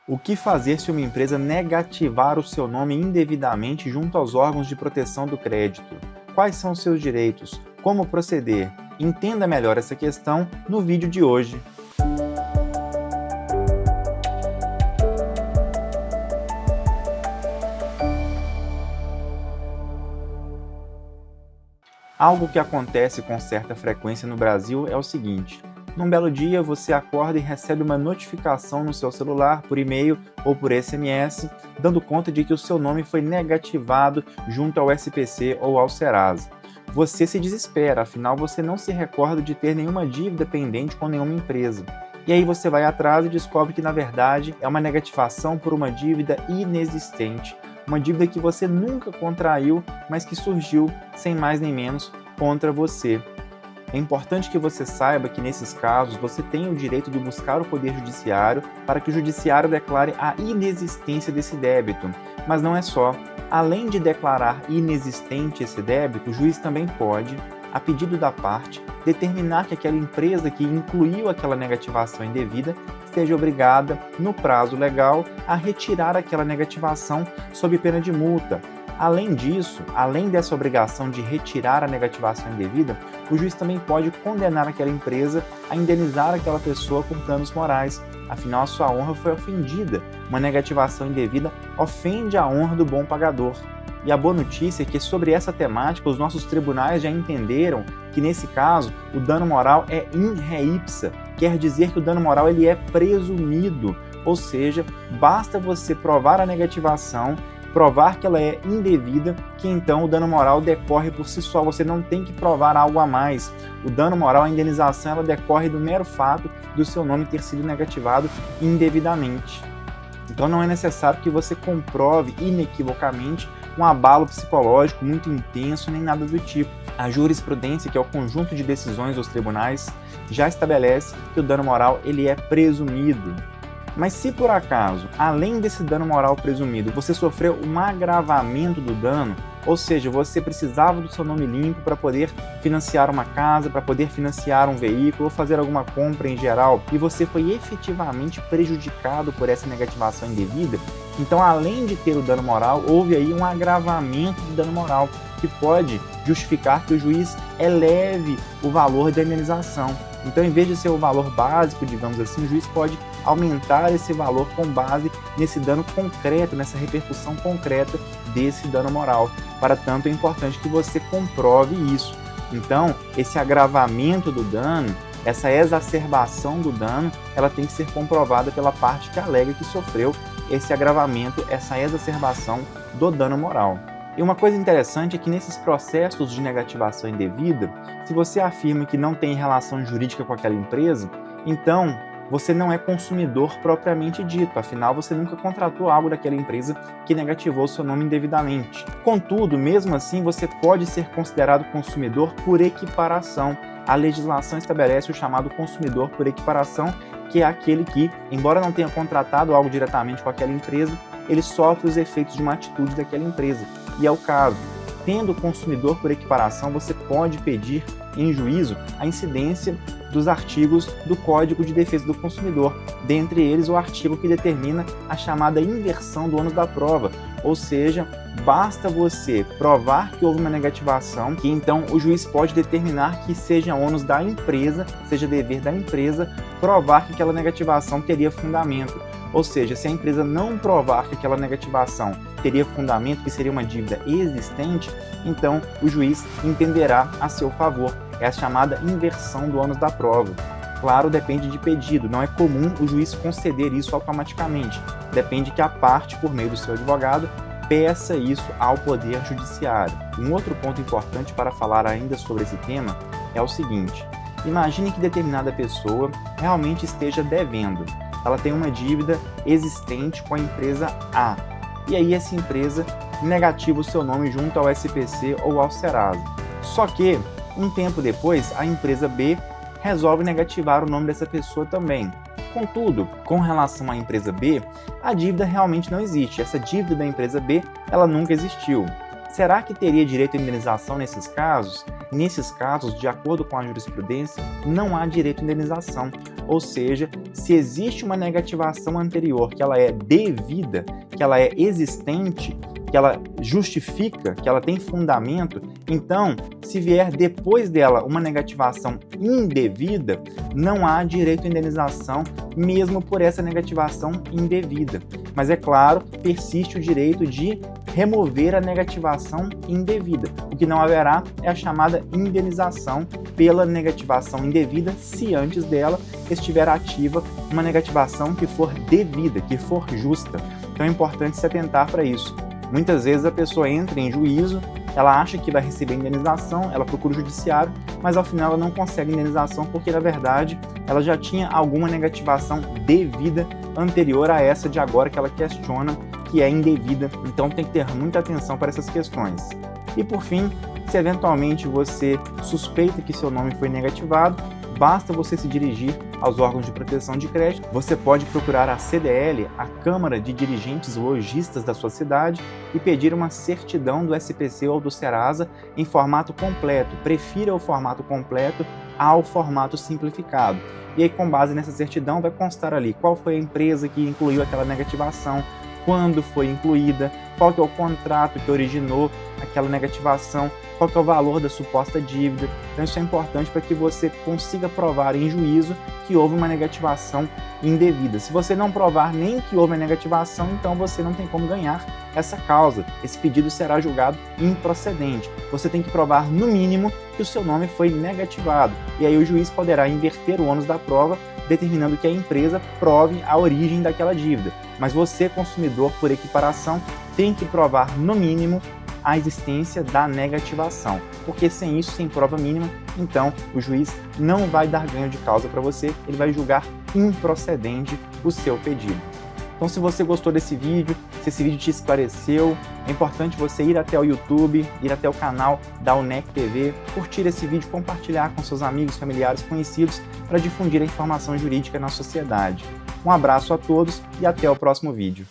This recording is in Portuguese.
O que fazer se uma empresa negativar o seu nome indevidamente junto aos órgãos de proteção do crédito? Quais são os seus direitos? Como proceder? Entenda melhor essa questão no vídeo de hoje. Algo que acontece com certa frequência no Brasil é o seguinte: num belo dia você acorda e recebe uma notificação no seu celular, por e-mail ou por SMS, dando conta de que o seu nome foi negativado junto ao SPC ou ao Serasa. Você se desespera, afinal você não se recorda de ter nenhuma dívida pendente com nenhuma empresa. E aí você vai atrás e descobre que na verdade é uma negativação por uma dívida inexistente. Uma dívida que você nunca contraiu, mas que surgiu, sem mais nem menos, contra você. É importante que você saiba que, nesses casos, você tem o direito de buscar o Poder Judiciário para que o Judiciário declare a inexistência desse débito. Mas não é só. Além de declarar inexistente esse débito, o juiz também pode, a pedido da parte, determinar que aquela empresa que incluiu aquela negativação indevida esteja obrigada, no prazo legal, a retirar aquela negativação sob pena de multa. Além disso, além dessa obrigação de retirar a negativação indevida, o juiz também pode condenar aquela empresa a indenizar aquela pessoa por danos morais. Afinal, a sua honra foi ofendida. Uma negativação indevida ofende a honra do bom pagador. E a boa notícia é que sobre essa temática os nossos tribunais já entenderam que nesse caso o dano moral é in re ipsa, quer dizer que o dano moral ele é presumido, ou seja, basta você provar a negativação, provar que ela é indevida, que então o dano moral decorre por si só, você não tem que provar algo a mais. O dano moral, a indenização, ela decorre do mero fato do seu nome ter sido negativado indevidamente. Então não é necessário que você comprove inequivocamente um abalo psicológico muito intenso, nem nada do tipo. A jurisprudência, que é o conjunto de decisões dos tribunais, já estabelece que o dano moral ele é presumido. Mas se por acaso, além desse dano moral presumido, você sofreu um agravamento do dano, ou seja, você precisava do seu nome limpo para poder financiar uma casa, para poder financiar um veículo ou fazer alguma compra em geral, e você foi efetivamente prejudicado por essa negativação indevida, então além de ter o dano moral, houve aí um agravamento do dano moral, que pode justificar que o juiz eleve o valor da indenização. Então, em vez de ser o valor básico, digamos assim, o juiz pode aumentar esse valor com base nesse dano concreto, nessa repercussão concreta desse dano moral. Para tanto, é importante que você comprove isso. Então, esse agravamento do dano, essa exacerbação do dano, ela tem que ser comprovada pela parte que alega que sofreu esse agravamento, essa exacerbação do dano moral. E uma coisa interessante é que nesses processos de negativação indevida, se você afirma que não tem relação jurídica com aquela empresa, então você não é consumidor propriamente dito, afinal você nunca contratou algo daquela empresa que negativou seu nome indevidamente. Contudo, mesmo assim, você pode ser considerado consumidor por equiparação. A legislação estabelece o chamado consumidor por equiparação, que é aquele que, embora não tenha contratado algo diretamente com aquela empresa, ele sofre os efeitos de uma atitude daquela empresa. E é o caso. Tendo o consumidor por equiparação, você pode pedir em juízo a incidência dos artigos do Código de Defesa do Consumidor, dentre eles o artigo que determina a chamada inversão do ônus da prova, ou seja, basta você provar que houve uma negativação, que então o juiz pode determinar que seja ônus da empresa, seja dever da empresa, provar que aquela negativação teria fundamento. Ou seja, se a empresa não provar que aquela negativação teria fundamento, que seria uma dívida existente, então o juiz entenderá a seu favor. É a chamada inversão do ônus da prova. Claro, depende de pedido, não é comum o juiz conceder isso automaticamente. Depende que a parte, por meio do seu advogado, peça isso ao Poder Judiciário. Um outro ponto importante para falar ainda sobre esse tema é o seguinte: imagine que determinada pessoa realmente esteja devendo. Ela tem uma dívida existente com a empresa A. E aí essa empresa negativa o seu nome junto ao SPC ou ao Serasa. Só que, um tempo depois, a empresa B resolve negativar o nome dessa pessoa também. Contudo, com relação à empresa B, a dívida realmente não existe. Essa dívida da empresa B, ela nunca existiu. Será que teria direito à indenização nesses casos? Nesses casos, de acordo com a jurisprudência, não há direito à indenização. Ou seja, se existe uma negativação anterior que ela é devida, que ela é existente, que ela justifica, que ela tem fundamento, então, se vier depois dela uma negativação indevida, não há direito à indenização, mesmo por essa negativação indevida. Mas, é claro, persiste o direito de remover a negativação indevida. O que não haverá é a chamada indenização pela negativação indevida, se antes dela estiver ativa uma negativação que for devida, que for justa. Então é importante se atentar para isso. Muitas vezes a pessoa entra em juízo, ela acha que vai receber indenização, ela procura o judiciário, mas ao final ela não consegue indenização porque, na verdade, ela já tinha alguma negativação devida anterior a essa de agora que ela questiona que é indevida. Então tem que ter muita atenção para essas questões. E por fim, se eventualmente você suspeita que seu nome foi negativado, basta você se dirigir aos órgãos de proteção de crédito. Você pode procurar a CDL, a Câmara de Dirigentes Lojistas da sua cidade, e pedir uma certidão do SPC ou do Serasa em formato completo. Prefira o formato completo ao formato simplificado. E aí, com base nessa certidão, vai constar ali qual foi a empresa que incluiu aquela negativação, quando foi incluída, qual que é o contrato que originou aquela negativação, qual que é o valor da suposta dívida. Então isso é importante para que você consiga provar em juízo que houve uma negativação indevida. Se você não provar nem que houve uma negativação, então você não tem como ganhar essa causa. Esse pedido será julgado improcedente. Você tem que provar, no mínimo, que o seu nome foi negativado. E aí o juiz poderá inverter o ônus da prova, determinando que a empresa prove a origem daquela dívida. Mas você, consumidor, por equiparação, tem que provar, no mínimo, a existência da negativação, porque sem isso, sem prova mínima, então o juiz não vai dar ganho de causa para você, ele vai julgar improcedente o seu pedido. Então, se você gostou desse vídeo, se esse vídeo te esclareceu, é importante você ir até o YouTube, ir até o canal da UNEC TV, curtir esse vídeo, compartilhar com seus amigos, familiares, conhecidos, para difundir a informação jurídica na sociedade. Um abraço a todos e até o próximo vídeo.